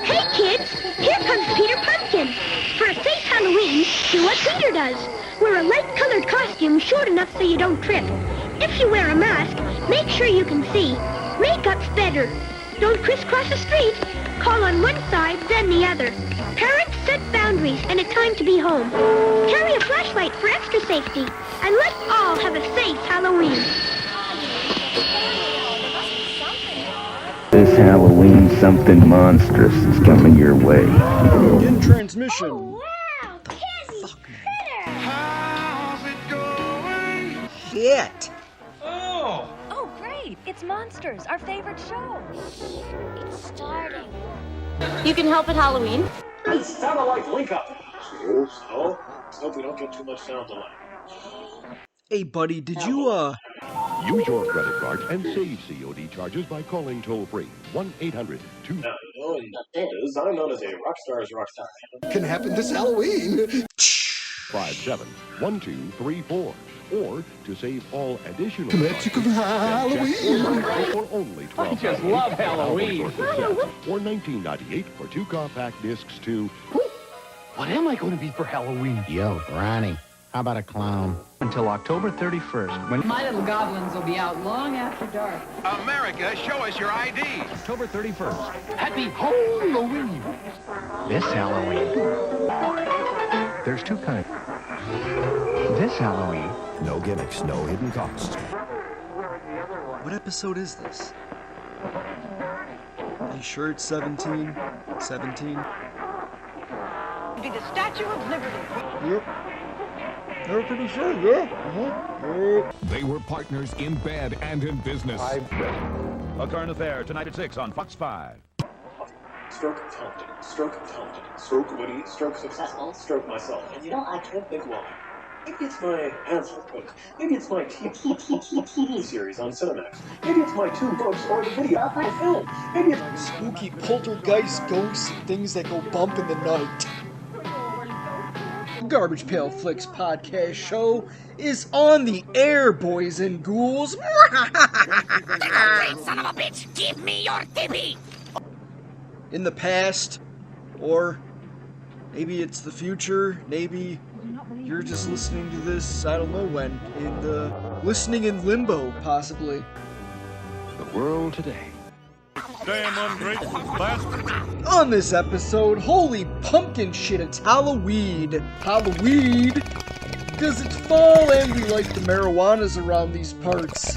Hey kids, here comes Peter Pumpkin. For a safe Halloween, do what Peter does. Wear a light-colored costume short enough so you don't trip. If you wear a mask, make sure you can see. Makeup's better. Don't crisscross the street. Call on one side, then the other. Parents, set boundaries and a time to be home. Carry a flashlight for extra safety. And let's all have a safe Halloween. This Halloween, something monstrous is coming your way. In transmission. Oh, wow! Candy critter! How's it going? Shit. Oh! Oh, great! It's Monsters, our favorite show. It's starting. You can help at Halloween. It's satellite link up. So, let's hope we don't get too much sound delay. Hey, buddy, did you, Use your credit card and save COD charges by calling toll-free 1-800-2... Now, you know, in Davis, I'm known as a rock star's rock star. Can happen this Halloween. 57-1234. Or to save all additional Magic of Halloween. For only $12. I just love Halloween. Or $19.98 for 2 compact discs to... What am I going to be for Halloween? Yo, Ronnie, how about a clown? Until October 31st, when My Little Goblins will be out long after dark. America, show us your ID. October 31st, Happy Halloween. this Halloween, there's 2 kinds. This Halloween, No gimmicks, no hidden costs. what episode is this? Are you sure it's 17? 17? Be the Statue of Liberty. Yep. They're pretty sure, yeah. Yep. They were partners in bed and in business. A Current Affair, tonight at 6 on Fox 5. Stroke talented, stroke talented, stroke witty, stroke successful, stroke myself. And you know, I can't think why. Maybe it's my answer book. Maybe it's my TV series on Cinemax. Maybe it's my 2 books or the video of my film. Maybe it's Spooky poltergeist ghosts and things that go bump in the night. Garbage Pail Flix podcast show is on the air, boys and ghouls. Son of a bitch, give me your tippy. In the past, or maybe it's the future, maybe you're just listening to this, I don't know when, listening in limbo, possibly. The world today. Damn ungrateful bastard. On this episode, holy pumpkin shit, it's HalloWeed. HalloWeed? Because it's fall and we like the marijuanas around these parts.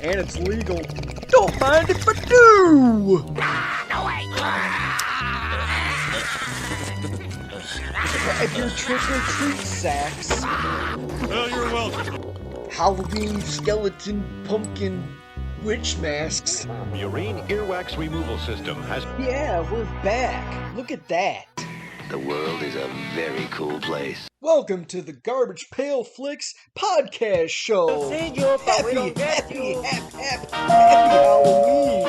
And it's legal. Don't mind if I do! If you're trick-or-treat, Sackz. Well, you're welcome. Halloween skeleton pumpkin witch masks. Urine earwax removal system has... Yeah, we're back. Look at that. The world is a very cool place. Welcome to the Garbage Pail Flix podcast show. Happy Halloween.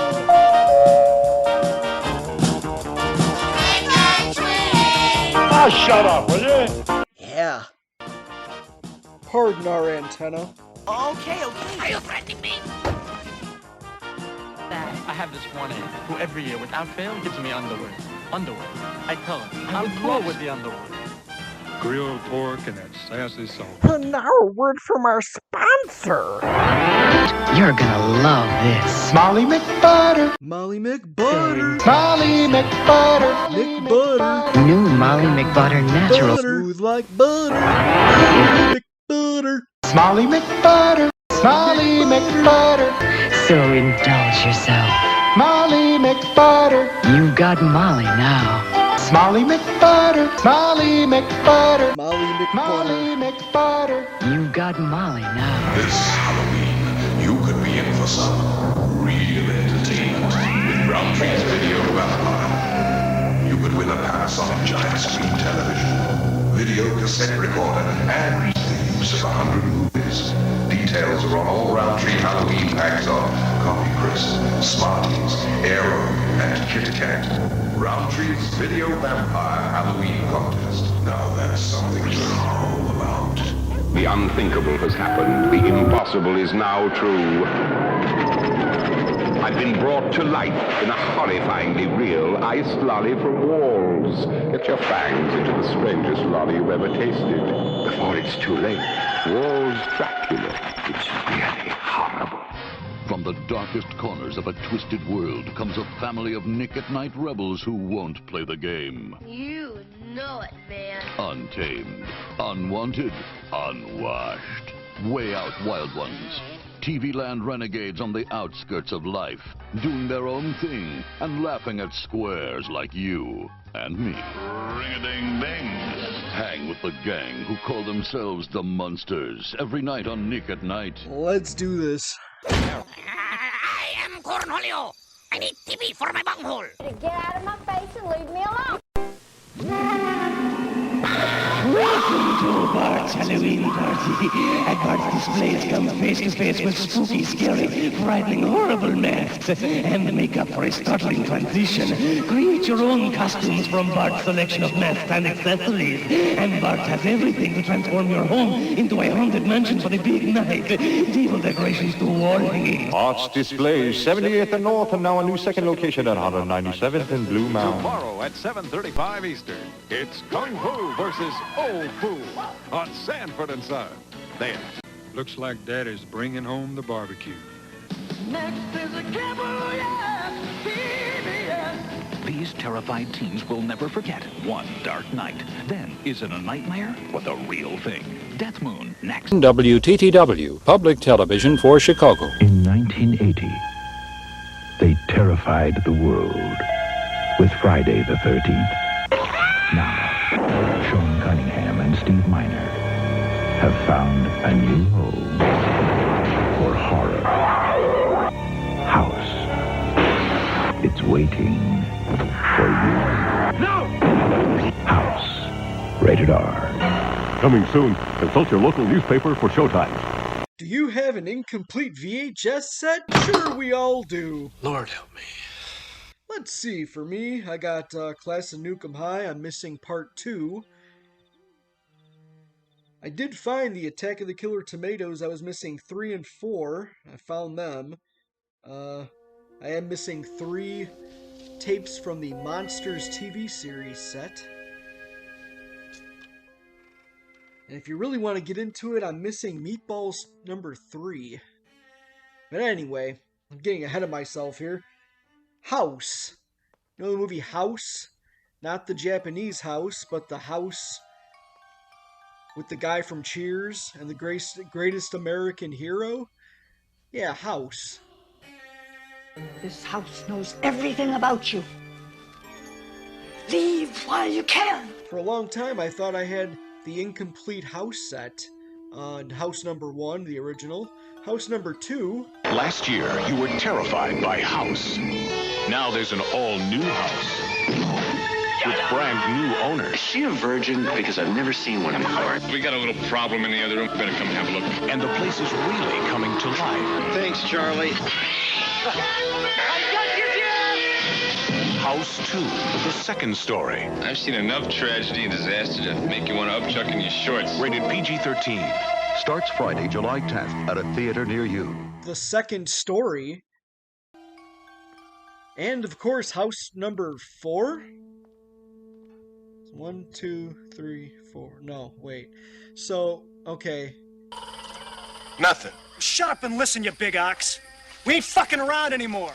Ah, shut up, will you? Yeah. Pardon our antenna. Okay. Are you threatening me? I have this one aunt who every year, without fail, gives me underwear. I tell her, I'm in love with the underwear. Grilled pork and that sassy salt. And now a word from our sponsor. You're gonna love this. Molly McButter. Molly McButter. Molly McButter. McButter. New Molly McButter Natural. Smooth like butter. McButter. Molly McButter. Molly McButter. So indulge yourself. Molly McButter. You got Molly now. Molly McButter. Molly McButter. Molly McButter. Molly McButter. You got Molly now. This Halloween, you could be in for some real entertainment with Roundtree's Video Vampire. You could win a Panasonic giant screen television, video cassette recorder, and the use of 100 movies. Details are on all Roundtree Halloween packs of Coffee Crisp, Smarties, Aero, and Kit Kat. Roundtree's Video Vampire Halloween Contest. Now that's something to howl about. The unthinkable has happened. The impossible is now true. I've been brought to life in a horrifyingly real iced lolly from Walls. Get your fangs into the strangest lolly you've ever tasted before it's too late. Walls Dracula. It's really horrible. From the darkest corners of a twisted world comes a family of Nick-at-Night rebels who won't play the game. You know it, man. Untamed, unwanted, unwashed. Way out wild ones. TV land renegades on the outskirts of life, doing their own thing and laughing at squares like you and me. Ring-a-ding-ding. Hang with the gang who call themselves the Munsters every night on Nick at Night. Let's do this. I am Cornholio. I need TV for my bunghole. Get out of my face and leave me alone. Welcome to Bart's Halloween party. At Bart's displays, come face to face with spooky, scary, frightening, horrible masks and make up for a startling transition. Create your own costumes from Bart's selection of masks and accessories. And Bart has everything to transform your home into a haunted mansion for the big night. Table decorations to wall hanging. Arts Displays, 78th and North, and now a new second location at 197th and Blue Mountain. Tomorrow at 7:35 Eastern, it's Kung Fu versus Old Fool on Sanford and Son. There. Looks like Daddy's bringing home the barbecue. Next is a cable, yes, CBS. These terrified teens will never forget one dark night. Then, is it a nightmare or the real thing? Death Moon, next. WTTW, Public Television for Chicago. In 1980, they terrified the world with Friday the 13th. Now, Sean Cunningham and Steve Miner have found a new home for horror. House. It's waiting for you. No! House. Rated R. Coming soon. Consult your local newspaper for showtimes. Do you have an incomplete VHS set? Sure, we all do. Lord help me. Let's see, for me, I got Class of Nukem High. I'm missing Part 2. I did find the Attack of the Killer Tomatoes. I was missing 3 and 4. I found them. I am missing 3 tapes from the Monsters TV series set. And if you really want to get into it, I'm missing Meatballs number 3. But anyway, I'm getting ahead of myself here. House. You know the movie House? Not the Japanese House, but the House with the guy from Cheers and the greatest American hero? Yeah, House. This house knows everything about you. Leave while you can. For a long time, I thought I had the incomplete House set. House number 1, the original. House number 2. Last year, you were terrified by House. Now there's an all-new house with brand new owners. Is she a virgin? Because I've never seen one before. We got a little problem in the other room. Better come have a look. And the place is really coming to life. Thanks, Charlie. House 2, the second story. I've seen enough tragedy and disaster to make you want to upchuck in your shorts. Rated PG-13. Starts Friday, July 10th at a theater near you. The second story. And, of course, house number 4? 1, 2, 3, 4. No, wait. So, okay. Nothing. Shut up and listen, you big ox. We ain't fucking around anymore.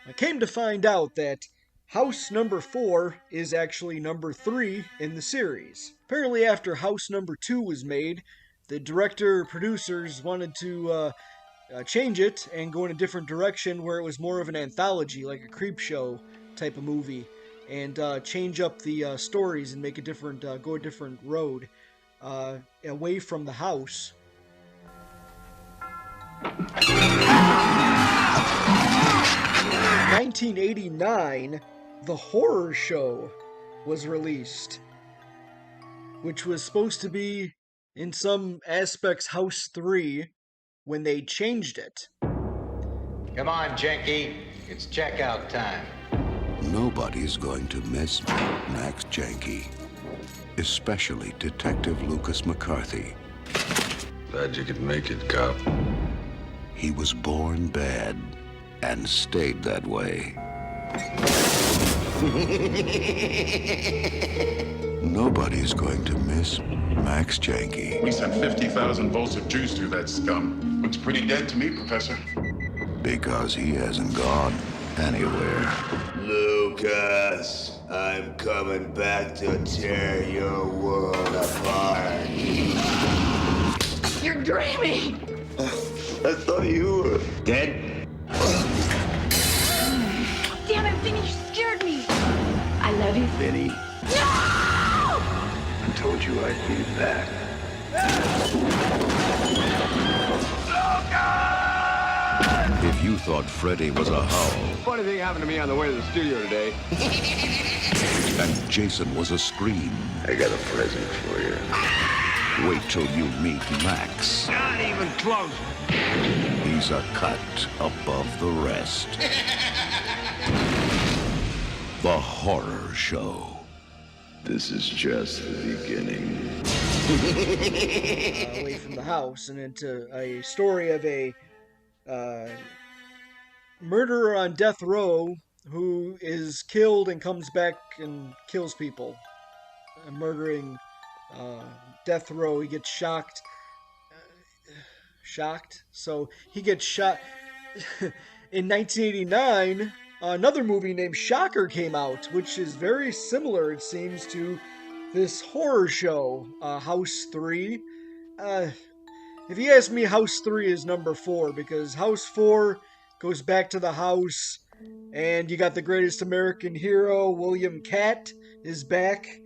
I came to find out that house number 4 is actually number 3 in the series. Apparently after house number 2 was made, the producers wanted to change it and go in a different direction where it was more of an anthology, like a creep show type of movie, and change up the stories and make a different, go a different road away from the house. 1989, The Horror Show was released, which was supposed to be, in some aspects, House 3, when they changed it. Come on, Janky. It's checkout time. Nobody's going to miss Max Janky, especially Detective Lucas McCarthy. Glad you could make it, cop. He was born bad and stayed that way. Nobody's going to miss Max Janky. We sent 50,000 volts of juice through that scum. Looks pretty dead to me, Professor. Because he hasn't gone anywhere. Lucas, I'm coming back to tear your world apart. You're dreaming! I thought you were dead. Damn it, Vinny, you scared me! I love you. Vinny. No! I told you I'd be back. If you thought Freddy was a howl, Funny thing happened to me on the way to the studio today. and Jason was a scream, I got a present for you. wait till you meet Max. Not even close. He's a cut above the rest. The Horror Show. This is just the beginning. Away from the house and into a story of a murderer on death row who is killed and comes back and kills people. Murdering death row, he gets shocked. So he gets shot. In 1989, another movie named Shocker came out, which is very similar, it seems, to this horror show, House 3. If you ask me, House 3 is number 4, because House 4 goes back to the house, and you got the greatest American hero, William Catt, is back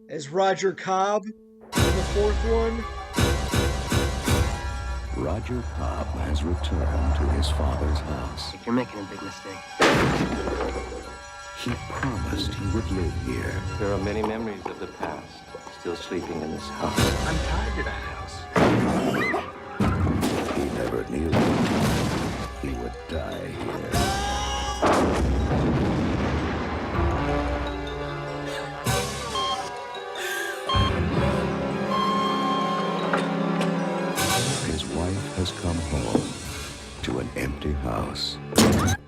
as Roger Cobb in the 4th one. Roger Cobb has returned to his father's house. You're making a big mistake. He promised he would live here. There are many memories of the past still sleeping in this house. I'm tired of that house. He never knew he would die here. His wife has come home to an empty house. Do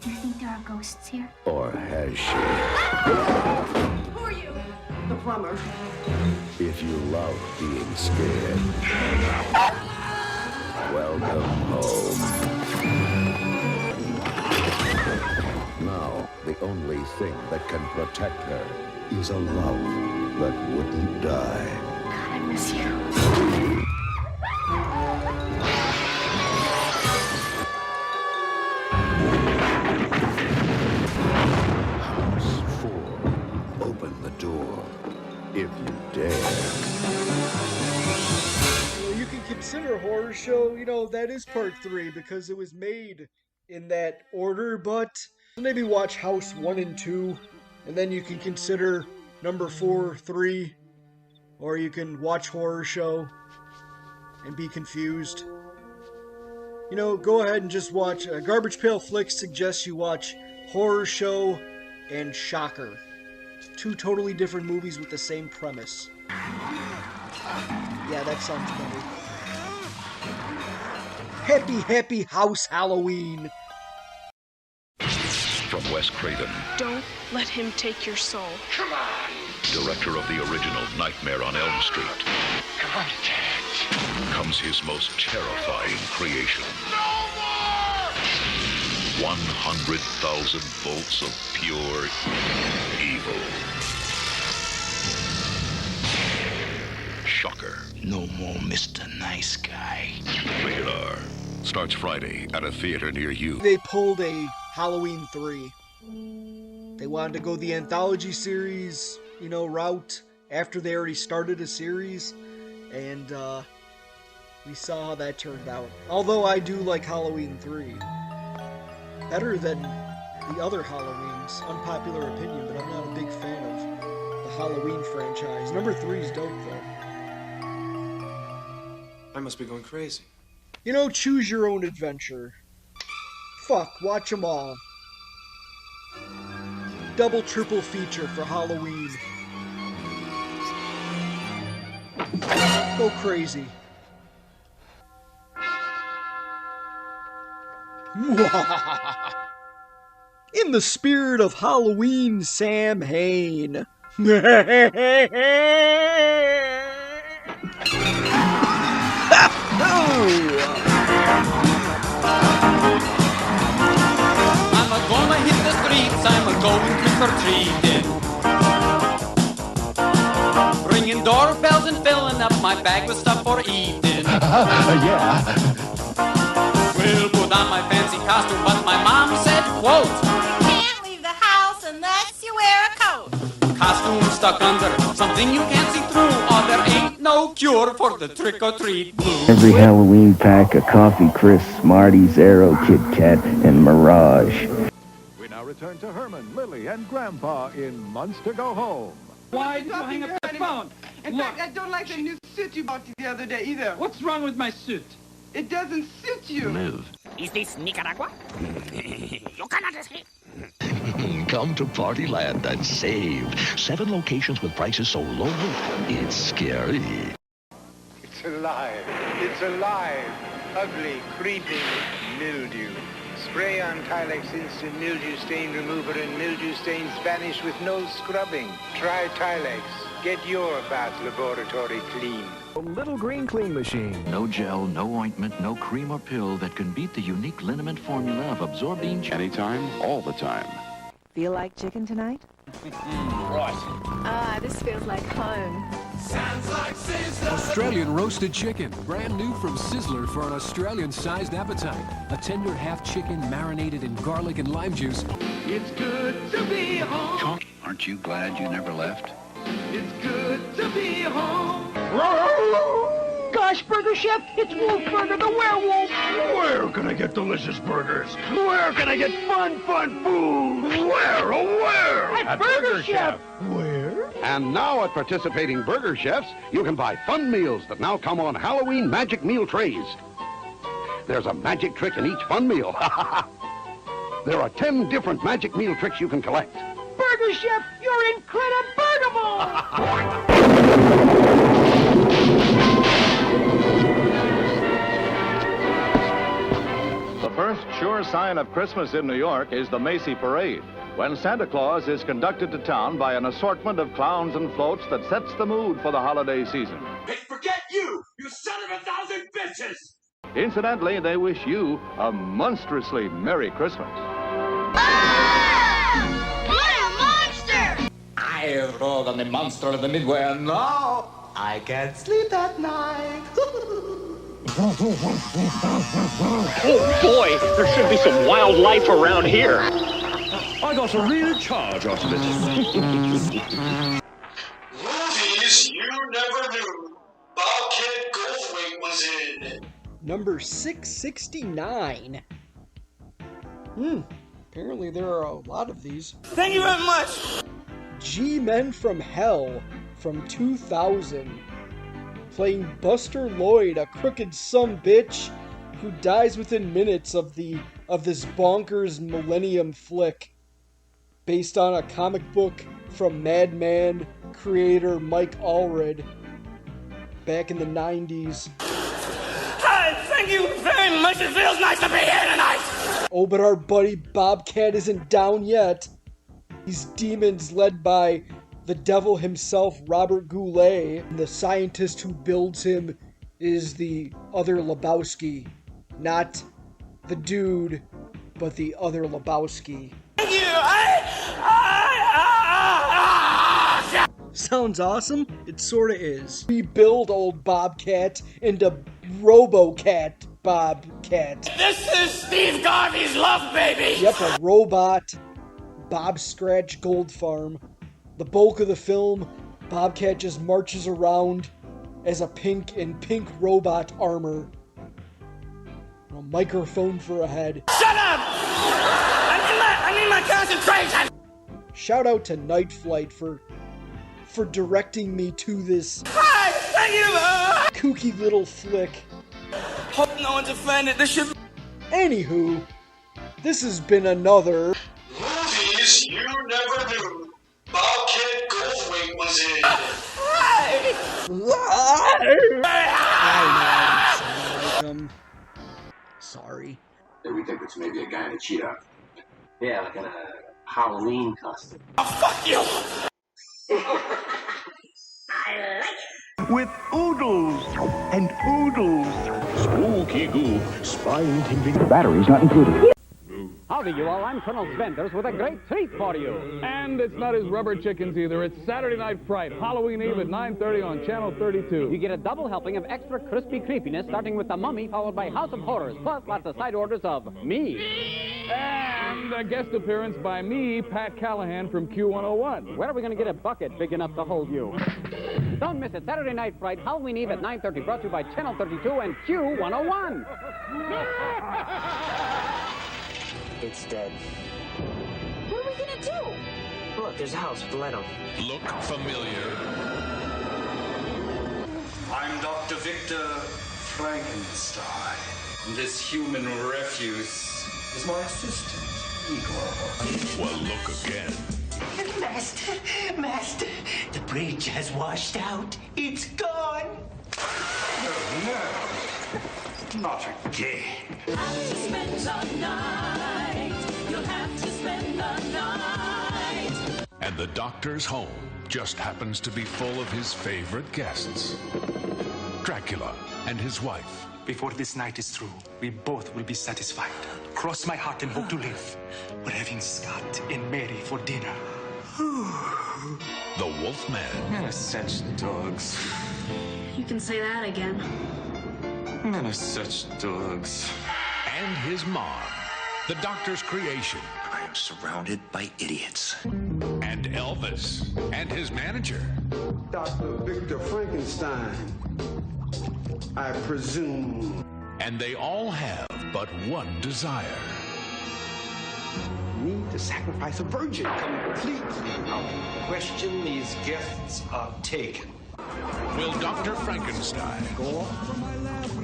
you think there are ghosts here? Or has she? Who are you? The plumber. If you love being scared, welcome home. Now, the only thing that can protect her is a love that wouldn't die. God, I miss you. House 4. Open the door, if you dare. Well, you can consider Horror Show, that is part 3 because it was made in that order, but maybe watch House 1 and 2, and then you can consider number 4, 3, or you can watch Horror Show and be confused. Go ahead and just watch. Garbage Pail Flix suggests you watch Horror Show and Shocker. 2 totally different movies with the same premise. Yeah, that sounds better. Happy House Halloween! From Wes Craven, Don't let him take your soul. Come on! Director of the original Nightmare on Elm Street. Contact. Comes his most terrifying creation. No more! 100,000 volts of pure evil. Shocker. No more Mr. Nice Guy. Rated R. Starts Friday at a theater near you. They pulled a Halloween 3. They wanted to go the anthology series, route after they already started a series, and we saw how that turned out. Although I do like Halloween 3 better than the other Halloweens. Unpopular opinion, but I'm not a big fan of the Halloween franchise. Number 3 is dope though. I must be going crazy. Choose your own adventure. Fuck, watch them all. Double, triple feature for Halloween. Go crazy. In the spirit of Halloween, Samhain. I'm a gonna hit the streets, I'm a going trick-or-treating. Ringing doorbells and filling up my bag with stuff for eating. Yeah. Will put on my fancy costume, but my mom said, quote, can't leave the house unless you wear a coat. Costume stuck under something you can't see through, or there ain't no cure for the trick-or-treat blues. Every Halloween pack of Coffee Crisp, Smarties, Aero, Kit Kat, and Mirage. We now return to Herman, Lily, and Grandpa in Months to Go Home. Why did you hang up the phone? In fact, I don't like the new suit you bought the other day either. What's wrong with my suit? It doesn't suit you. Live. Is this Nicaragua? You cannot escape. Come to Partyland and save. 7 locations with prices so low, it's scary. It's alive. It's alive. Ugly, creeping mildew. Spray on Tilex Instant Mildew Stain Remover and mildew stains vanish with no scrubbing. Try Tilex. Get your bath laboratory clean. A little green clean machine. No gel, no ointment, no cream or pill that can beat the unique liniment formula of Absorbine. Anytime, all the time. Feel like chicken tonight? Right. Ah, this feels like home. Sounds like sizzler. Australian roasted chicken, brand new from Sizzler for an Australian-sized appetite. A tender half chicken marinated in garlic and lime juice. It's good to be home. Aren't you glad you never left? It's good to be home. Gosh, Burger Chef, it's Wolfburger the werewolf. Where can I get delicious burgers? Where can I get fun food? Where, oh where? At Burger Chef. Where? And now at participating Burger Chefs, you can buy fun meals that now come on Halloween magic meal trays. There's a magic trick in each fun meal. There are 10 different magic meal tricks you can collect. Burger Chef, you're incredible! The first sure sign of Christmas in New York is the Macy Parade, when Santa Claus is conducted to town by an assortment of clowns and floats that sets the mood for the holiday season. Hey, forget you son of 1,000 bitches! Incidentally, they wish you a monstrously Merry Christmas. I rode on the monster of the Midway, and now I can't sleep at night. Oh boy, there should be some wildlife around here. I got a real charge out of it. Movies you never knew Bobcat Golthwait was in. Number 669. Apparently there are a lot of these. Thank you very much. G-Men from Hell from 2000. Playing Buster Lloyd, a crooked sumbitch who dies within minutes of this bonkers Millennium flick. Based on a comic book from Madman creator Mike Allred back in the 90s. Hi, thank you very much. It feels nice to be here tonight. Oh, but our buddy Bobcat isn't down yet. These demons led by the devil himself, Robert Goulet. And the scientist who builds him is the other Lebowski. Not the dude, but the other Lebowski. Thank you. Sounds awesome? It sorta is. We build old Bobcat into RoboCat Bobcat. This is Steve Garvey's love baby. Yep, a robot Bob Scratch Gold Farm. The bulk of the film, Bobcat just marches around as a pink robot armor. A microphone for a head. Shut up! I need my concentration! Shout out to Night Flight for directing me to this Hi, thank you! kooky little flick. Hope no one's offended. This should... Anywho, this has been another... Movies you never knew Bobcat Golthwait was in. Sorry. that we think it's maybe a guy in a cheetah. Yeah, like in a Halloween costume. With oodles and oodles. Spooky goo, spine-tingling. The battery's not included. Howdy, you all. I'm Colonel Svenders with a great treat for you. And it's not his rubber chickens either. It's Saturday Night Fright, Halloween Eve at 9:30 on Channel 32. You get a double helping of extra crispy creepiness, starting with The Mummy, followed by House of Horrors, plus lots of side orders of me. And a guest appearance by me, Pat Callahan from Q101. Where are we going to get a bucket big enough to hold you? Don't miss it. Saturday Night Fright, Halloween Eve at 9:30, brought to you by Channel 32 and Q101. It's dead. What are we gonna do? Look, there's a house with a light on. Look familiar. I'm Dr. Victor Frankenstein. This human refuse is my assistant, Igor. Well, look again. Master, the bridge has washed out. It's gone. No, not again. Have to spend the night. You'll have to spend the night. And the doctor's home just happens to be full of his favorite guests. Dracula and his wife. Before this night is through, we both will be satisfied. Cross my heart and hope to live. We're having Scott and Mary for dinner. The Wolfman. Men are such dogs. You can say that again. Men are such dogs. And his mom. The doctor's creation. I am surrounded by idiots. And Elvis. And his manager. Dr. Victor Frankenstein, I presume. And they all have but one desire. Need to sacrifice a virgin. Completely out of question, these guests are taken. Will Dr. Frankenstein Gore,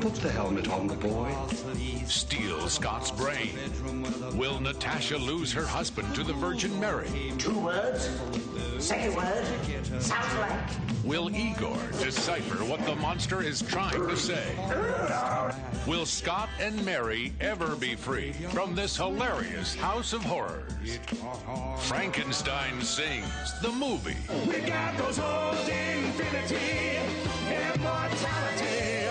put the helmet on the boy. steal Scott's brain? Will Natasha lose her husband to the Virgin Mary? 2 words. Second word. Sounds like. Will Igor decipher what the monster is trying to say? Will Scott and Mary ever be free from this hilarious house of horrors? Frankenstein Sings, the movie. We got those holes in infinity, immortality,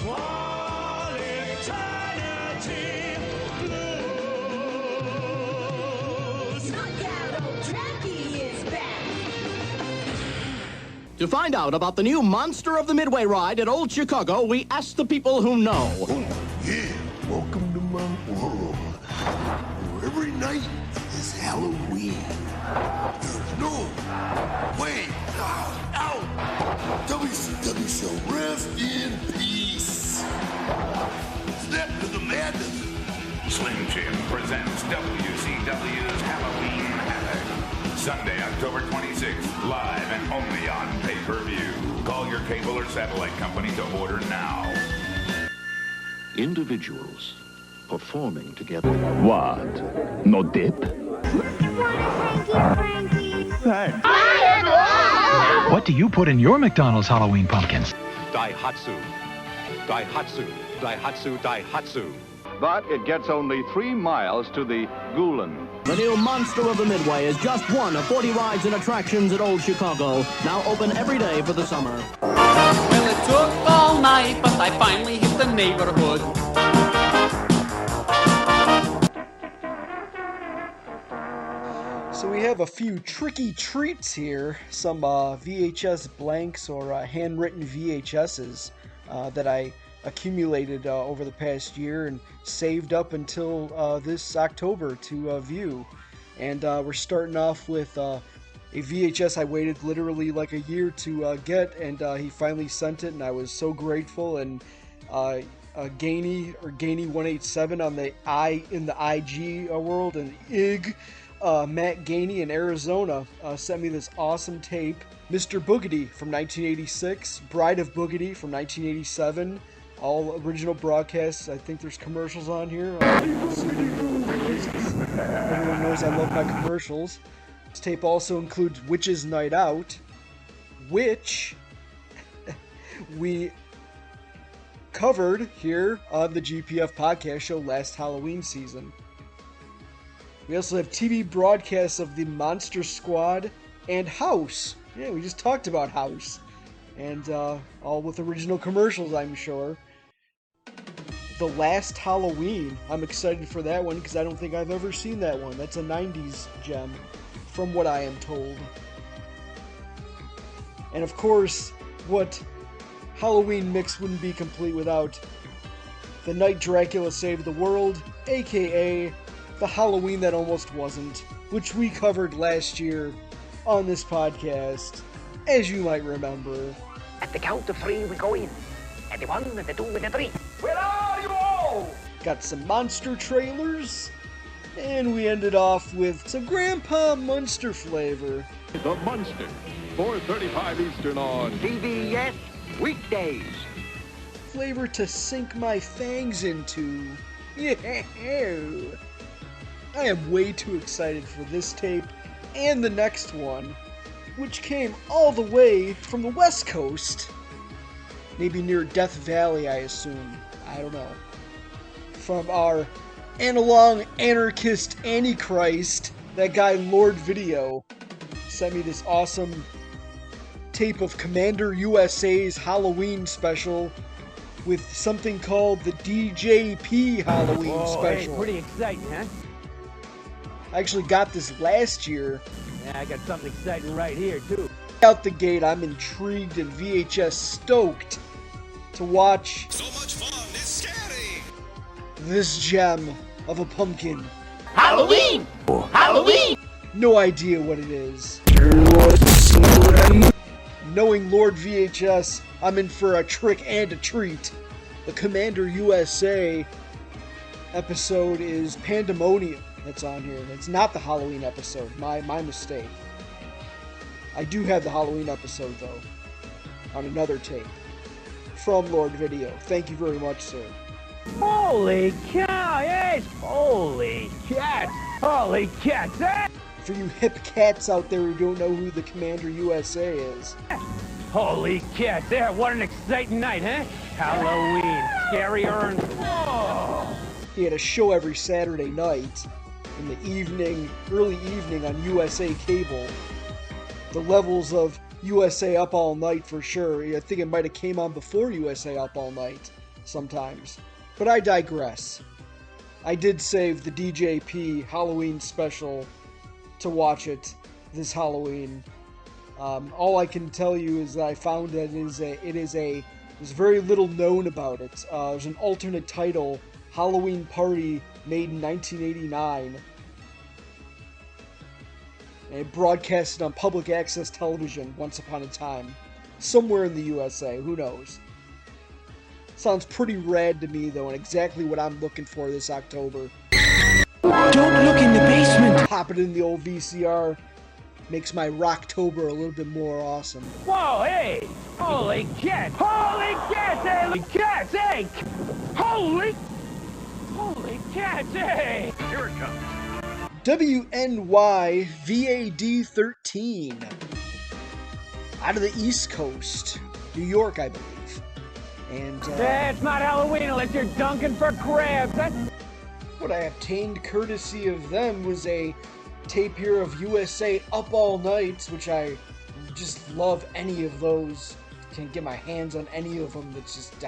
all eternity. Blues. Knockout old Dracula is back. To find out about the new Monster of the Midway ride at Old Chicago, we asked the people who know. Yeah, welcome to my world. Where every night is Halloween. There's no way out. WCW show, rest in peace. Step to the madness. Slim Jim presents WCW's Halloween Havoc. Sunday, October 26th, live and only on pay-per-view. Call your cable or satellite company to order now. Individuals performing together. What? No dip? Thanks. What do you put in your McDonald's Halloween pumpkins? Daihatsu. Daihatsu. Daihatsu. Daihatsu. But it gets only 3 miles to the Gulen. The new Monster of the Midway is just one of 40 rides and attractions at Old Chicago, now open every day for the summer. Well, it took all night, but I finally hit the neighborhood. So we have a few tricky treats here, some VHS blanks or handwritten VHSs that I accumulated over the past year and saved up until this October to view. And we're starting off with a VHS I waited literally like a year to get, and he finally sent it, and I was so grateful. And Gainey 187 on the in the IG world, and IG. Matt Gainey in Arizona sent me this awesome tape. Mr. Boogedy from 1986, Bride of Boogedy from 1987, all original broadcasts. I think there's commercials on here. Everyone knows I love my commercials. This tape also includes Witch's Night Out, which we covered here on the GPF podcast show last Halloween season. We also have TV broadcasts of the Monster Squad and House. Yeah, we just talked about House. And all with original commercials, I'm sure. The Last Halloween. I'm excited for that one because I don't think I've ever seen that one. That's a 90s gem, from what I am told. And of course, what Halloween mix wouldn't be complete without The Night Dracula Saved the World, aka The Halloween That Almost Wasn't, which we covered last year on this podcast, as you might remember. At the count of 3, we go in. At the 1, and the 2, and the 3. Where are you all? Got some monster trailers, and we ended off with some Grandpa Munster flavor. The Munster, 4:35 Eastern on TBS weekdays. Flavor to sink my fangs into. Yeah. I am way too excited for this tape and the next one, which came all the way from the West Coast. Maybe near Death Valley, I assume. I don't know. From our analog anarchist Antichrist, that guy Lord Video, sent me this awesome tape of Commander USA's Halloween special with something called the DJP Halloween special. Hey, pretty exciting, huh? I actually got this last year. Yeah, I got something exciting right here, too. Out the gate, I'm intrigued and VHS stoked to watch so much fun, it's scary. This gem of a pumpkin. Halloween! Halloween! No idea what it is. Knowing Lord VHS, I'm in for a trick and a treat. The Commander USA episode is Pandemonium that's on here. It's not the Halloween episode. My mistake. I do have the Halloween episode, though, on another tape from Lord Video. Thank you very much, sir. Holy cow, yes! Holy cats! Holy cats, eh? For you hip cats out there who don't know who the Commander USA is. Holy cats, there, what an exciting night, huh? Halloween, scarier and... Whoa! He had a show every Saturday night in the evening, early evening on USA Cable. The levels of USA Up All Night for sure. I think it might have came on before USA Up All Night sometimes. But I digress. I did save the DJP Halloween special to watch it this Halloween. All I can tell you is that I found that there's very little known about it. There's an alternate title, Halloween Party, made in 1989. And it broadcasted on public access television once upon a time. Somewhere in the USA, who knows. Sounds pretty rad to me, though, and exactly what I'm looking for this October. Don't look in the basement! Pop it in the old VCR. Makes my Rocktober a little bit more awesome. Whoa, hey! Holy cats! Holy cats, hey! Holy cats, hey! Holy cats, hey! Here it comes. WNY VAD 13. Out of the East Coast. New York, I believe. And, That's not Halloween unless you're dunking for crabs. That's... What I obtained courtesy of them was a tape here of USA Up All Nights, which I just love any of those. Can't get my hands on any of them. It's just,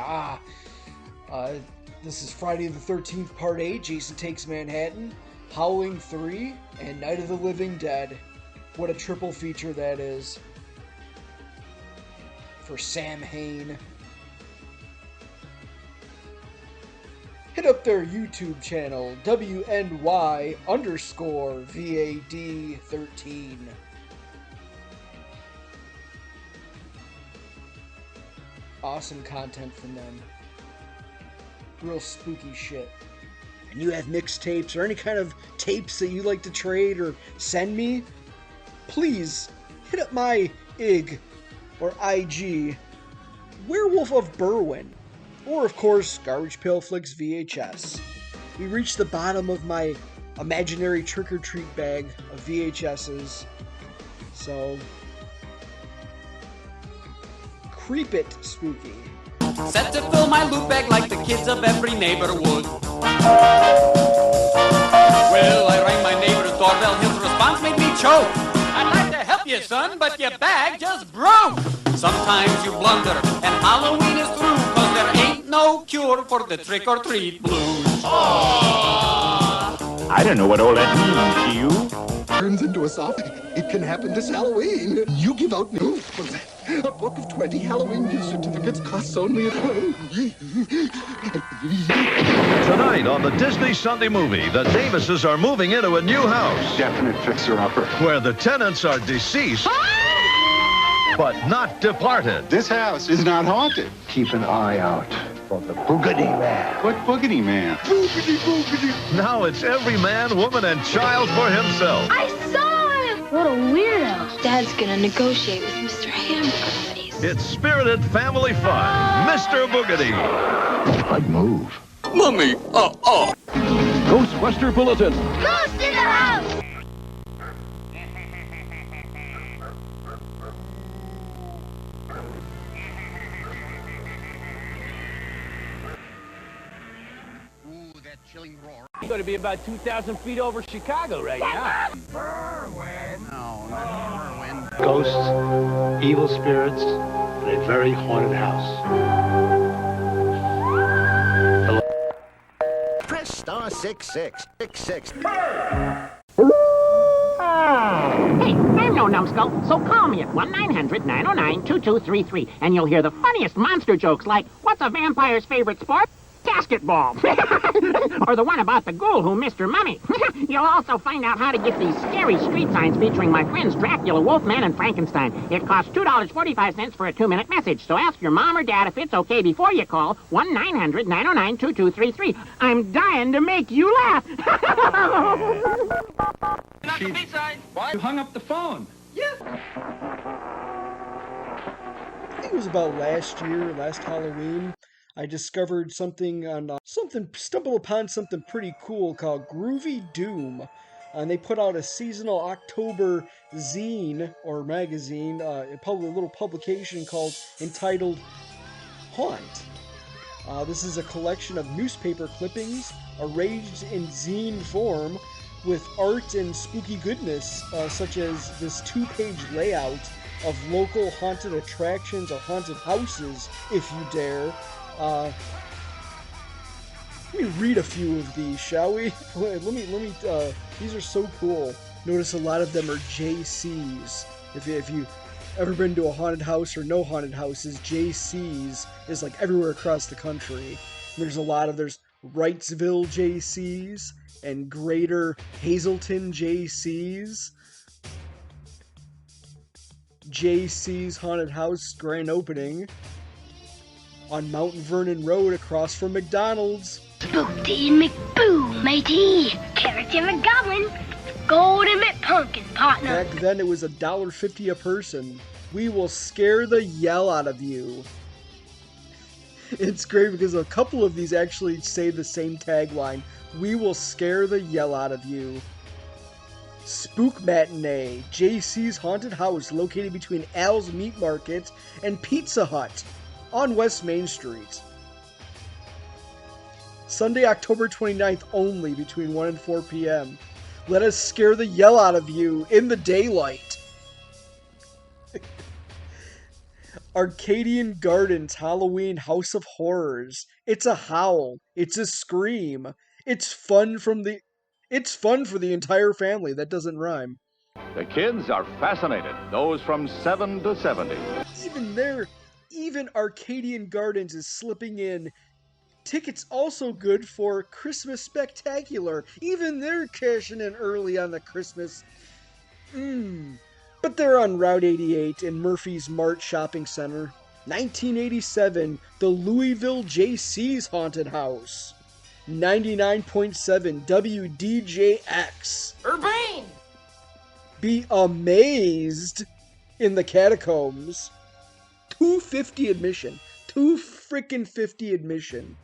this is Friday the 13th Part 8, Jason Takes Manhattan, Howling 3, and Night of the Living Dead. What a triple feature that is. For Samhain. Hit up their YouTube channel, WNY_VAD13. Awesome content from them. Real spooky shit. And you have mixtapes or any kind of tapes that you like to trade or send me, please hit up my IG or IG, Werewolf of Berwyn. Or, of course, Garbage Pail Flix VHS. We reached the bottom of my imaginary trick-or-treat bag of VHSs. So, creep it, spooky. Set to fill my loot bag like the kids of every neighborhood. Well, I rang my neighbor's doorbell. His response made me choke. I'd like to help you, son, but your bag just broke. Sometimes you blunder, and Halloween is through, 'cause there ain't no cure for the trick-or-treat blues. I don't know what all that means to you. Turns into a soft. It can happen this Halloween. You give out new. A book of 20 Halloween gift certificates costs only Tonight on the Disney Sunday Movie, the Davises are moving into a new house. Definite fixer-upper. Where the tenants are deceased, but not departed. This house is not haunted. Keep an eye out for the Boogity Man. What boogity man? Boogity, boogity. Now it's every man, woman, and child for himself. I saw him! What a weirdo. Dad's gonna negotiate with Mr. Hamburger Face. It's spirited family fun. Mr. Boogity. I'd move. Mummy, Ghostbuster Bulletin. Ghost in the house! You're going to be about 2,000 feet over Chicago right now. Ghosts, evil spirits, and a very haunted house. Press star 6666. Hey, I'm no numbskull, so call me at 1-900-909-2233, and you'll hear the funniest monster jokes like, what's a vampire's favorite sport? Basketball. Or the one about the ghoul who missed her mummy. You'll also find out how to get these scary street signs featuring my friends Dracula, Wolfman, and Frankenstein. It costs $2.45 for a 2-minute message, so ask your mom or dad if it's okay before you call 1-900-909-2233. I'm dying to make you laugh. Why? You hung up the phone. I think it was about last Halloween. I discovered something on stumbled upon something pretty cool called Groovy Doom, and they put out a seasonal October zine or magazine, a little publication called Entitled Haunt. This is a collection of newspaper clippings arranged in zine form with art and spooky goodness, such as this 2-page layout of local haunted attractions or haunted houses, if you dare. Let me read a few of these, shall we? These are so cool. Notice a lot of them are JCs. If you ever been to a haunted house or no haunted houses, JCs is like everywhere across the country. There's Wrightsville JCs and Greater Hazleton JCs. JC's Haunted House grand opening on Mount Vernon Road across from McDonald's. Spooked and McBoo, matey. Carrots and McGoblin. Golden McPumpkin, partner. Back then it was $1.50 a person. We will scare the yell out of you. It's great because a couple of these actually say the same tagline. We will scare the yell out of you. Spook Matinee, JC's Haunted House, located between Al's Meat Market and Pizza Hut on West Main Street. Sunday, October 29th only, between 1 and 4 p.m. Let us scare the yell out of you in the daylight. Arcadian Gardens Halloween House of Horrors. It's a howl. It's a scream. It's fun for the entire family. That doesn't rhyme. The kids are fascinated, those from 7 to 70. Even Arcadian Gardens is slipping in. Tickets also good for Christmas Spectacular. Even they're cashing in early on the Christmas. But they're on Route 88 in Murphy's Mart Shopping Center. 1987, the Louisville JC's Haunted House. 99.7 WDJX. Urbane! Be amazed in the catacombs. $2.50 admission. $2.50 admission.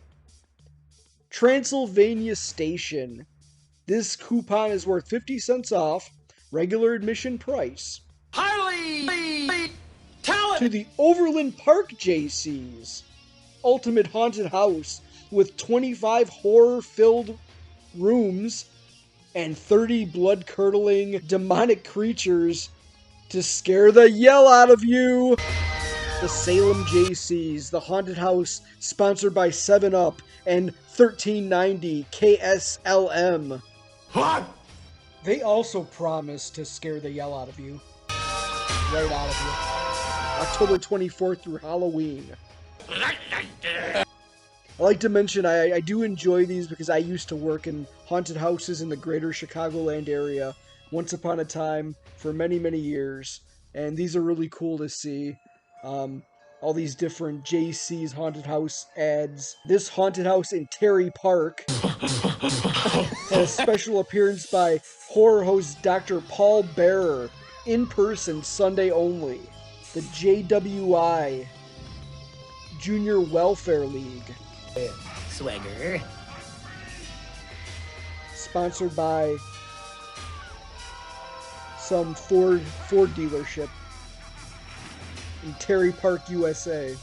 Transylvania Station. This coupon is worth 50 cents off regular admission price. Highly talented To the Overland Park JCs. ultimate haunted house with 25 horror-filled rooms and 30 blood-curdling demonic creatures to scare the yell out of you. The Salem JCs, the haunted house sponsored by 7-Up and 1390 KSLM. What? They also promise to scare the yell out of you. Right out of you. October 24th through Halloween. I like to mention I do enjoy these because I used to work in haunted houses in the greater Chicagoland area once upon a time for many, many years. And these are really cool to see. All these different JC's haunted house ads. This haunted house in Terry Park had a special appearance by horror host Dr. Paul Bearer, in person Sunday only. The JWI, Junior Welfare League. Swagger. Sponsored by some Ford dealership in Terry Park, USA.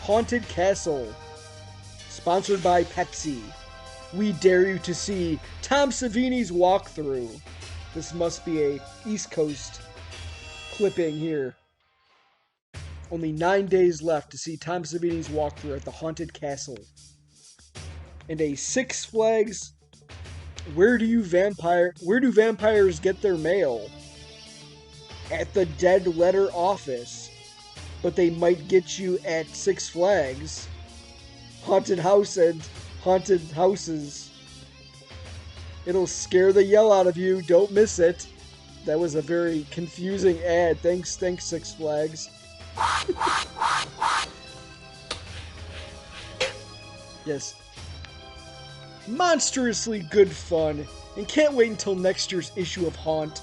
Haunted Castle, sponsored by Pepsi. We dare you to see Tom Savini's walkthrough. This must be a East Coast clipping here. Only 9 days left to see Tom Savini's walkthrough at the Haunted Castle. And a Six Flags, where do vampires get their mail? At the Dead Letter Office. But they might get you at Six Flags. Haunted house and haunted houses. It'll scare the yell out of you. Don't miss it. That was a very confusing ad. Thanks Six Flags. Yes. Monstrously good fun. And can't wait until next year's issue of Haunt.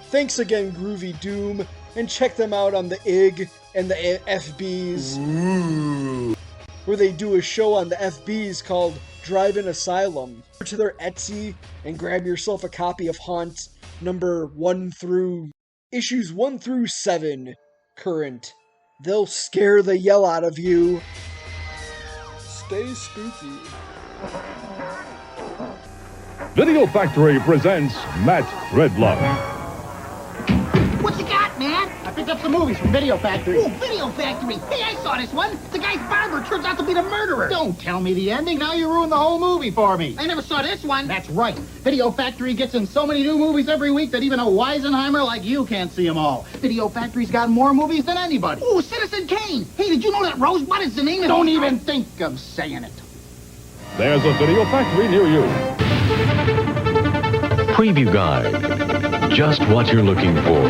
Thanks again, Groovy Doom. And check them out on the IG and the FBs. Ooh. Where they do a show on the FBs called Drive-In Asylum. Go to their Etsy and grab yourself a copy of Haunt issues 1 through 7 current. They'll scare the yell out of you. Stay spooky. Video Factory presents Matt Redlock. What you got, man? I picked up some movies from Video Factory. Oh, Video Factory! Hey, I saw this one! The guy's barber turns out to be the murderer! Don't tell me the ending, now you ruined the whole movie for me! I never saw this one! That's right! Video Factory gets in so many new movies every week that even a Weisenheimer like you can't see them all. Video Factory's got more movies than anybody! Oh, Citizen Kane! Hey, did you know that Rosebud is the name of... Don't even think of saying it! There's a Video Factory near you. Preview Guide. Just what you're looking for.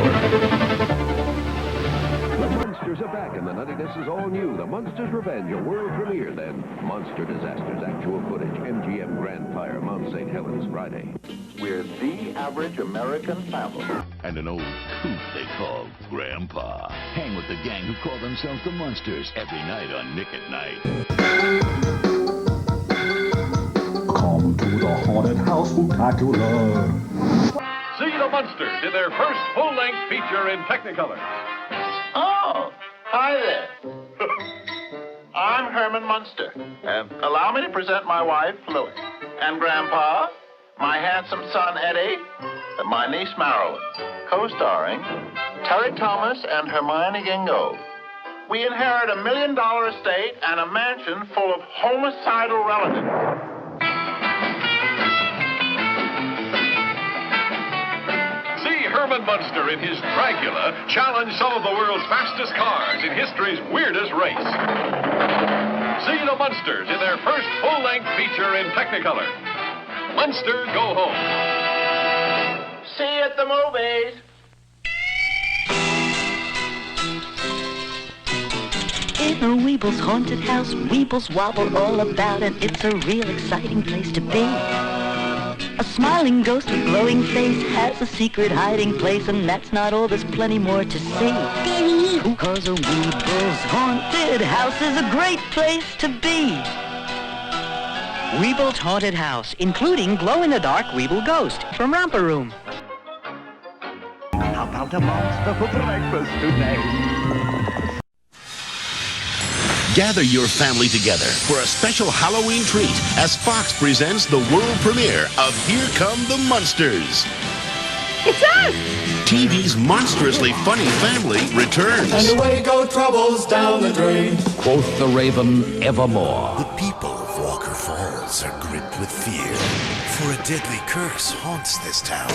The Monsters are back, and the nuttiness is all new. The Monsters Revenge, a world premiere, then. Monster Disasters, actual footage. MGM Grand Fire, Mount St. Helens, Friday. We're the average American family. And an old coot they call Grandpa. Hang with the gang who call themselves the Monsters every night on Nick at Night. Come to the haunted house spectacular. See the Monsters in their first full-length feature in Technicolor. Oh, hi there. I'm Herman Munster. Allow me to present my wife, Lois. And Grandpa, my handsome son, Eddie, and my niece, Marilyn. Co-starring Terry Thomas and Hermione Gingo. We inherit $1 million estate and a mansion full of homicidal relatives. Herman Munster in his Dracula challenged some of the world's fastest cars in history's weirdest race. See the Munsters in their first full-length feature in Technicolor. Munster, go home. See you at the movies. In a Weeble's haunted house, Weebles wobble all about, and it's a real exciting place to be. A smiling ghost with glowing face has a secret hiding place, and that's not all, there's plenty more to see. Cause a Weeble's haunted house is a great place to be. Weeble's haunted house, including glow-in-the-dark Weeble ghost from Romper Room. How about a monster for breakfast today? Gather your family together for a special Halloween treat as Fox presents the world premiere of Here Come the Munsters. It's us! TV's monstrously funny family returns. And away go troubles down the drain. Quoth the raven evermore. The people of Walker Falls are gripped with fear, for a deadly curse haunts this town.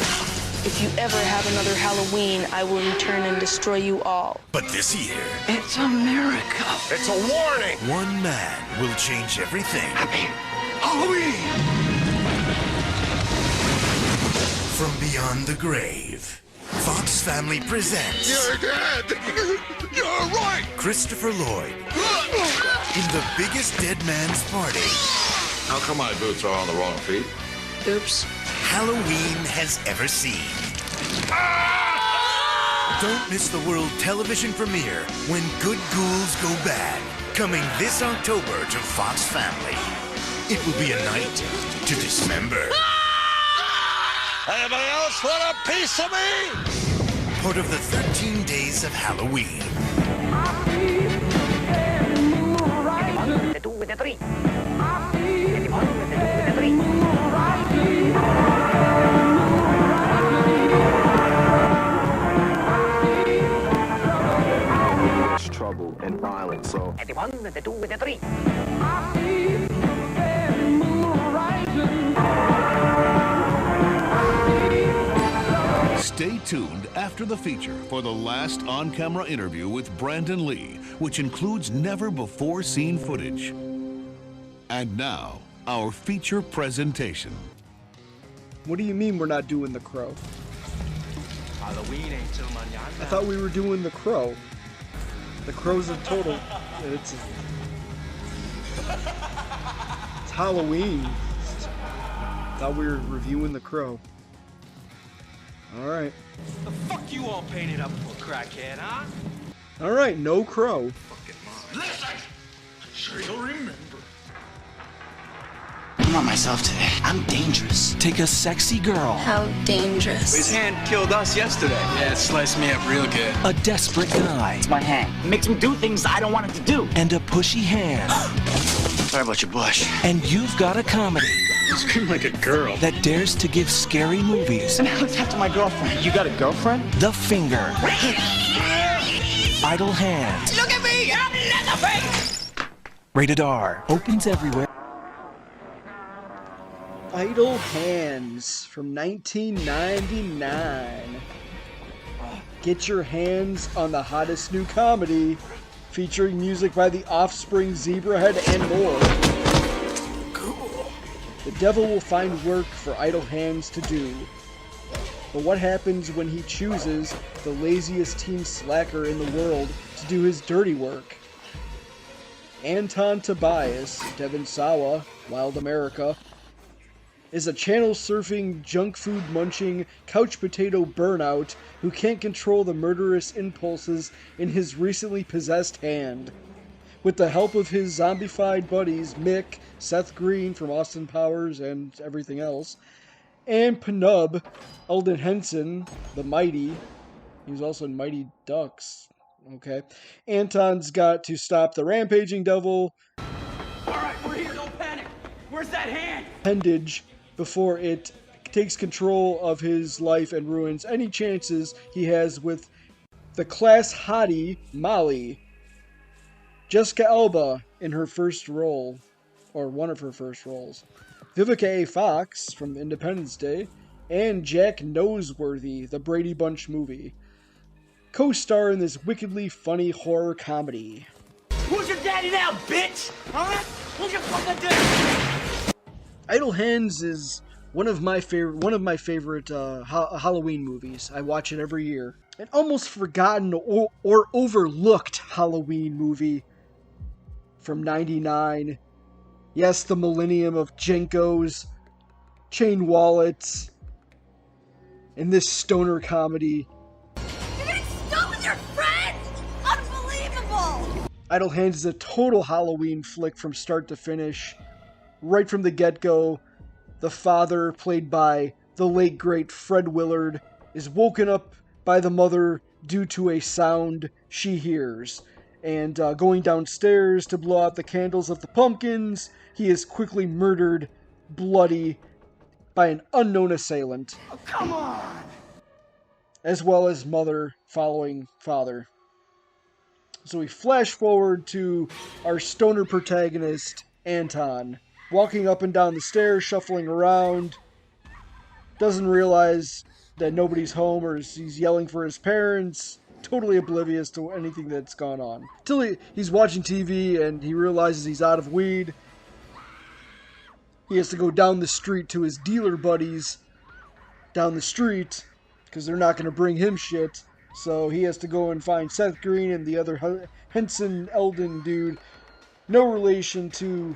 If you ever have another Halloween, I will return and destroy you all. But this year, It's America. it's a warning. One man will change everything. Halloween! From beyond the grave, Fox Family presents... You're dead! You're right! Christopher Lloyd in the biggest dead man's party. How come my boots are on the wrong feet? Oops. Halloween has ever seen. Don't miss the world television premiere when good ghouls go bad. Coming this October to Fox Family. It will be a night to dismember. Anybody else want a piece of me? Part of the 13 days of Halloween. Trouble and violence, so... At the 1, the 2, the 3. Stay tuned after the feature for the last on-camera interview with Brandon Lee, which includes never-before-seen footage. And now, our feature presentation. What do you mean we're not doing The Crow? Halloween ain't till mañana. I thought we were doing The Crow. The Crow's a total... It's Halloween. Thought we were reviewing The Crow. Alright. The fuck you all painted up for, crackhead, huh? Alright, no Crow. Listen! I'm sure you'll remember. I'm not myself today. I'm dangerous. Take a sexy girl. How dangerous. His hand killed us yesterday. Yeah, it sliced me up real good. A desperate guy. It's my hand. It makes me do things I don't want it to do. And a pushy hand. Sorry about your bush. And you've got a comedy. You scream like a girl. That dares to give scary movies. And now it's after my girlfriend. You got a girlfriend? The finger. Idle hand. Look at me! I'm Leatherface! Rated R. Opens everywhere. Idle Hands from 1999. Get your hands on the hottest new comedy, featuring music by The Offspring, Zebrahead, and more. Cool. The devil will find work for Idle Hands to do. But what happens when he chooses the laziest teen slacker in the world to do his dirty work? Anton Tobias, Devon Sawa, Wild America, is a channel-surfing, junk food-munching, couch potato burnout who can't control the murderous impulses in his recently possessed hand. With the help of his zombified buddies Mick, Seth Green from Austin Powers and everything else, and Penub, Eldon Henson, the Mighty. He was also in Mighty Ducks. Okay. Anton's got to stop the rampaging devil. Alright, we're here, don't panic. Where's that hand? Appendage before it takes control of his life and ruins any chances he has with the class hottie Molly. Jessica Alba in her first role, or one of her first roles. Vivica A. Fox from Independence Day, and Jack Noseworthy, the Brady Bunch movie. Co-star in this wickedly funny horror comedy. Who's your daddy now, bitch? Huh? Who's your fucking daddy? Idle Hands is one of my favorite Halloween movies. I watch it every year. An almost forgotten or overlooked Halloween movie from '99. Yes, the millennium of Jenkos, chain wallets, and this stoner comedy. You're getting stuck with your friends? Unbelievable! Idle Hands is a total Halloween flick from start to finish. Right from the get-go, the father, played by the late great Fred Willard, is woken up by the mother due to a sound she hears. And going downstairs to blow out the candles of the pumpkins, he is quickly murdered, bloody, by an unknown assailant. Oh, come on! As well as mother following father. So we flash forward to our stoner protagonist, Anton, walking up and down the stairs, shuffling around, doesn't realize that nobody's home or he's yelling for his parents, totally oblivious to anything that's gone on. Till he's watching TV and he realizes he's out of weed. He has to go down the street to his dealer buddies down the street because they're not going to bring him shit. So he has to go and find Seth Green and the other Henson Eldon dude. No relation to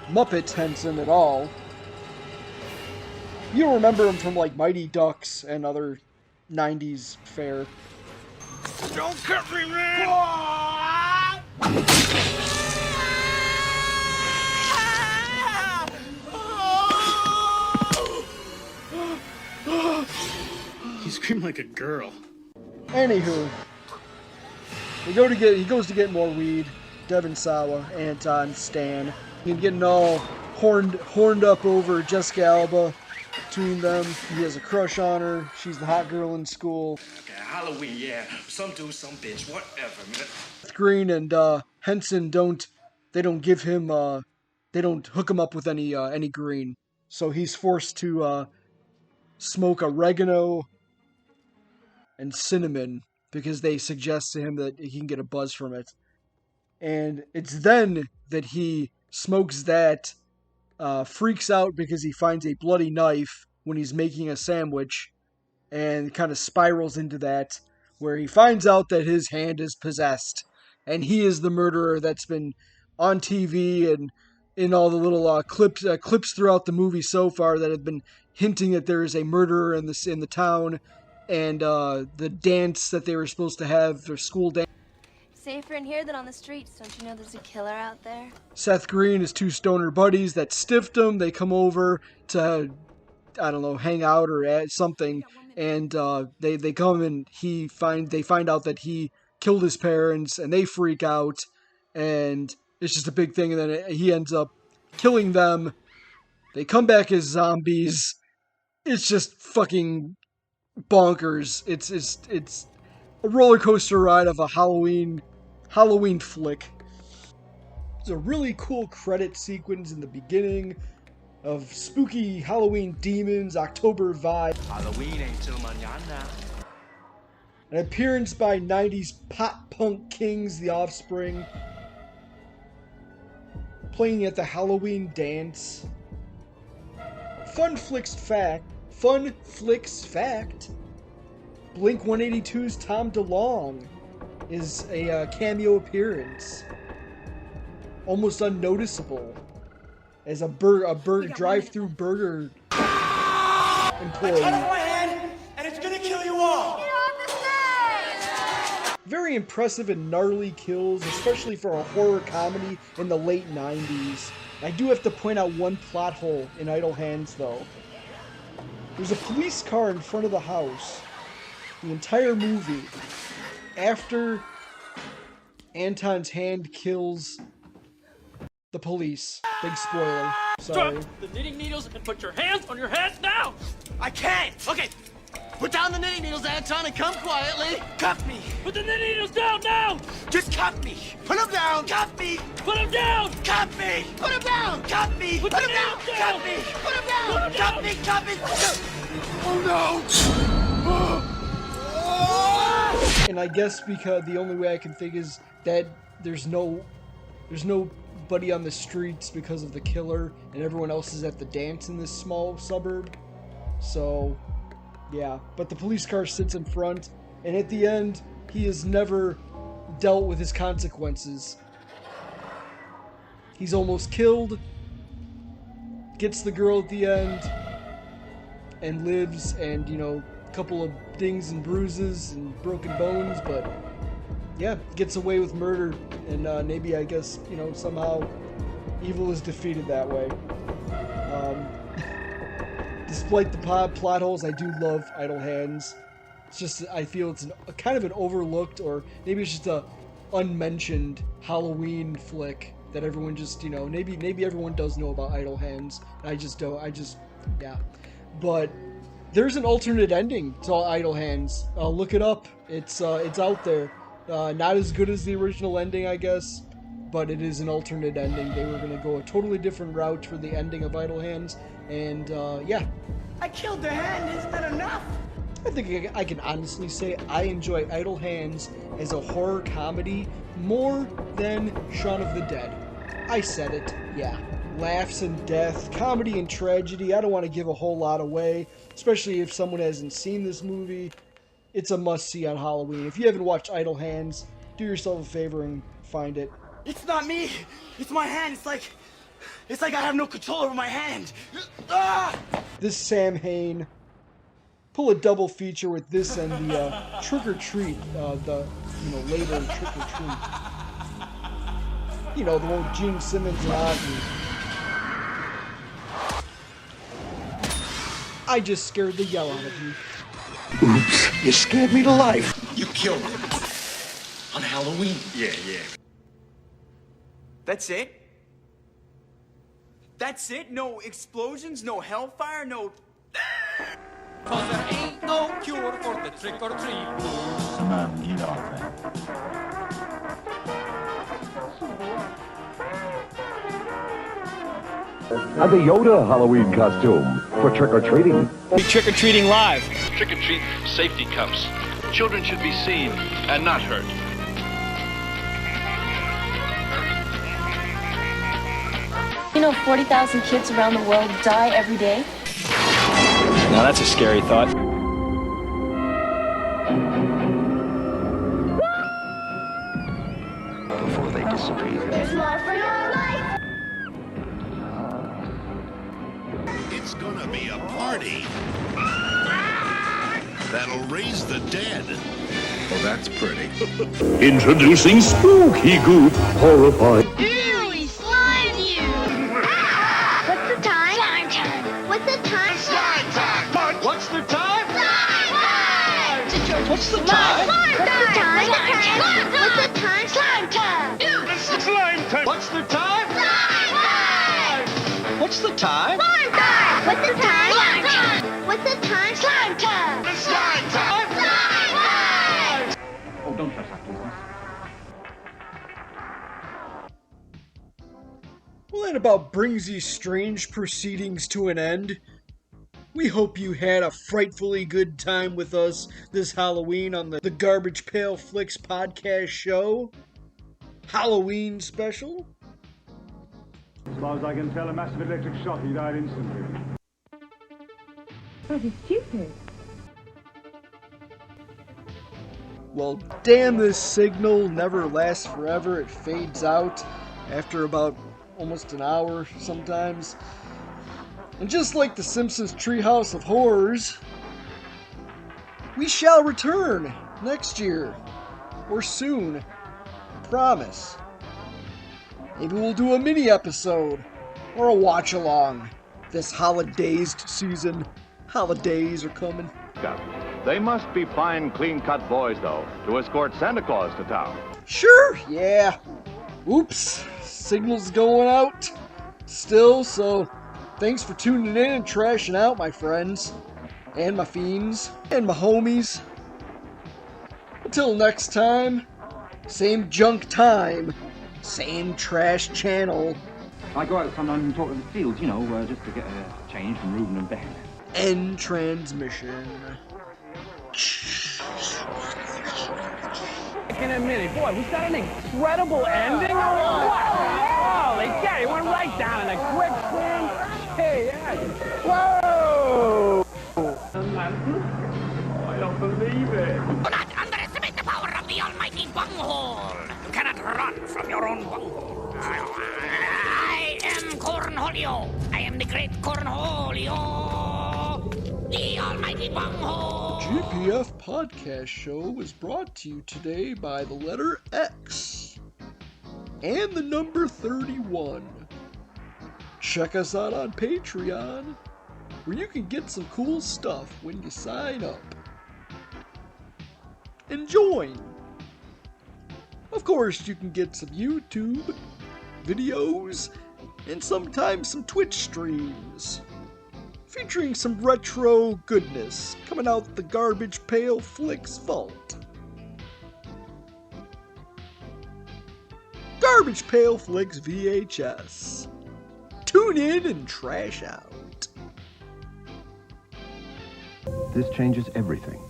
Muppet Henson at all. You don't remember him from like Mighty Ducks and other 90s fare. Don't cut me, man! You scream like a girl. Anywho, he goes to get more weed. Devin Sawa, Anton, Stan, and getting all horned up over Jessica Alba. Between them, he has a crush on her. She's the hot girl in school. Okay, Halloween, yeah. Some dude, some bitch, whatever, man. Green and Henson don't give him they don't hook him up with any green. So he's forced to smoke oregano and cinnamon because they suggest to him that he can get a buzz from it. And it's then that he smokes that, freaks out because he finds a bloody knife when he's making a sandwich, and kind of spirals into that, where he finds out that his hand is possessed, and he is the murderer that's been on TV and in all the little clips throughout the movie so far that have been hinting that there is a murderer in the town, and the dance that they were supposed to have, their school dance. Safer in here than on the streets. Don't you know there's a killer out there? Seth Green, his two stoner buddies that stiffed him, they come over to, I don't know, hang out or add something, and they come and they find out that he killed his parents, and they freak out, and it's just a big thing, and then he ends up killing them. They come back as zombies. It's just fucking bonkers. It's a roller coaster ride of a Halloween flick. There's a really cool credit sequence in the beginning of spooky Halloween demons, October vibe. Halloween ain't till mañana. An appearance by 90s pop punk kings, The Offspring, playing at the Halloween dance. Fun Flix fact, Blink 182's Tom DeLonge is a cameo appearance. Almost unnoticeable as a drive-through burger employee. I cut off my hand, and it's gonna kill you all. Get off the stage! Very impressive and gnarly kills, especially for a horror comedy in the late 90s. I do have to point out one plot hole in Idle Hands, though. There's a police car in front of the house the entire movie after Anton's hand kills the police. Big spoiler. Sorry. Drop the knitting needles and put your hands on your head now! I can't! Okay, put down the knitting needles, Anton, and come quietly. Cuff me! Put the knitting needles down now! Just cuff me! Put them down! Cuff me! Put them down! Cuff me! Put them down! Cuff me! Put them down! Cuff me! Put them down! Cuff me! Cuff me! Oh no! And I guess because the only way I can think is that there's nobody on the streets because of the killer, and everyone else is at the dance in this small suburb. So, yeah. But the police car sits in front, and at the end, he has never dealt with his consequences. He's almost killed, gets the girl at the end, and lives, and, you know, a couple of dings and bruises and broken bones, but yeah, gets away with murder, and maybe, I guess, you know, somehow evil is defeated that way. Despite the plot holes, I do love Idle Hands. It's just, I feel it's kind of an overlooked, or maybe it's just a unmentioned Halloween flick that everyone just, maybe everyone does know about Idle Hands. I just don't. Yeah. But there's an alternate ending to Idle Hands. Look it up. It's out there. Not as good as the original ending, I guess, but it is an alternate ending. They were going to go a totally different route for the ending of Idle Hands, and yeah. I killed the hand, isn't that enough? I think I can honestly say I enjoy Idle Hands as a horror comedy more than Shaun of the Dead. I said it, yeah. Laughs and death, comedy and tragedy. I don't want to give a whole lot away, especially if someone hasn't seen this movie. It's a must-see on Halloween. If you haven't watched Idle Hands, do yourself a favor and find it. It's not me. It's my hand. It's like I have no control over my hand. Ah! This Samhain. Pull a double feature with this and the Trick or Treat, later Trick or Treat. The one with Gene Simmons and Ozzy. I just scared the hell out of you. Oops, you scared me to life. You killed him. On Halloween. Yeah. That's it? That's it? No explosions, no hellfire, no... Cause there ain't no cure for the trick-or-treat blues. And the Yoda Halloween costume for trick-or-treating. Trick-or-treating live. Trick-or-treat safety cups. Children should be seen and not hurt. 40,000 kids around the world die every day? Now that's a scary thought. Before they disappear. There's more for your life. It's gonna be a party that'll raise the dead. Well, that's pretty. Introducing Spooky Goop, horrifying. Ew, he slimed you. What's the time? Slime time. What's the time? Slime time. What's the time? Slime time. What's the time? Slime time. What's the time? Slime time. Slime time. What's the time? Slime time. What's the time? Slime time. What's the time? Slime time. What's the time? Slime time. Slime time. Slime time. Oh, don't touch that, please. Well, that about brings these strange proceedings to an end. We hope you had a frightfully good time with us this Halloween on the Garbage Pail Flix podcast show. Halloween special. As far as I can tell, a massive electric shock, he died instantly. That is stupid. Well, damn, this signal never lasts forever. It fades out after about almost an hour sometimes. And just like the Simpsons Treehouse of Horrors, we shall return next year. Or soon. I promise. Maybe we'll do a mini episode. Or a watch along. This holidays season. Holidays are coming. They must be fine, clean-cut boys, though, to escort Santa Claus to town. Sure, yeah. Oops. Signal's going out. Still, so... Thanks for tuning in and trashing out, my friends, and my fiends, and my homies. Until next time, same junk time, same trash channel. I go out sometimes and talk to the fields, just to get a change from Reuben and Ben. End transmission. In a minute, boy, was that an incredible ending or what? Holy cow, it went right down in a quicksand. Hey, yeah. Whoa! I don't believe it. Do not underestimate the power of the almighty bunghole. You cannot run from your own bunghole. I am Cornholio. I am the great Cornholio. The almighty bunghole. GPF Podcast Show was brought to you today by the letter X and the number 31. Check us out on Patreon, where you can get some cool stuff when you sign up and join a Of course, you can get some YouTube videos and sometimes some Twitch streams featuring some retro goodness coming out the garbage Pail Flix vault. Garbage Pail Flix VHS. Tune in and trash out. This changes everything.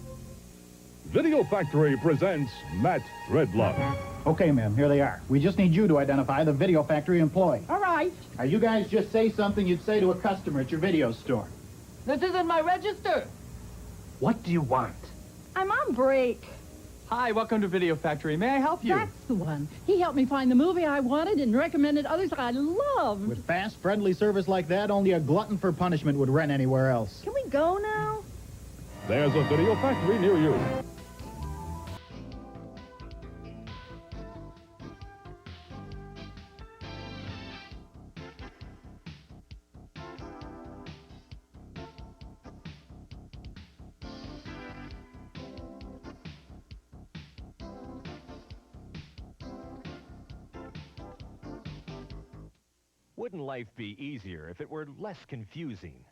Video Factory presents Matt Redlock. Okay, ma'am, here they are. We just need you to identify the Video Factory employee. All right. Now, you guys just say something you'd say to a customer at your video store. This isn't my register. What do you want? I'm on break. Hi, welcome to Video Factory. May I help you? That's the one. He helped me find the movie I wanted and recommended others I loved. With fast, friendly service like that, only a glutton for punishment would rent anywhere else. Can we go now? There's a Video Factory near you. Wouldn't life be easier if it were less confusing?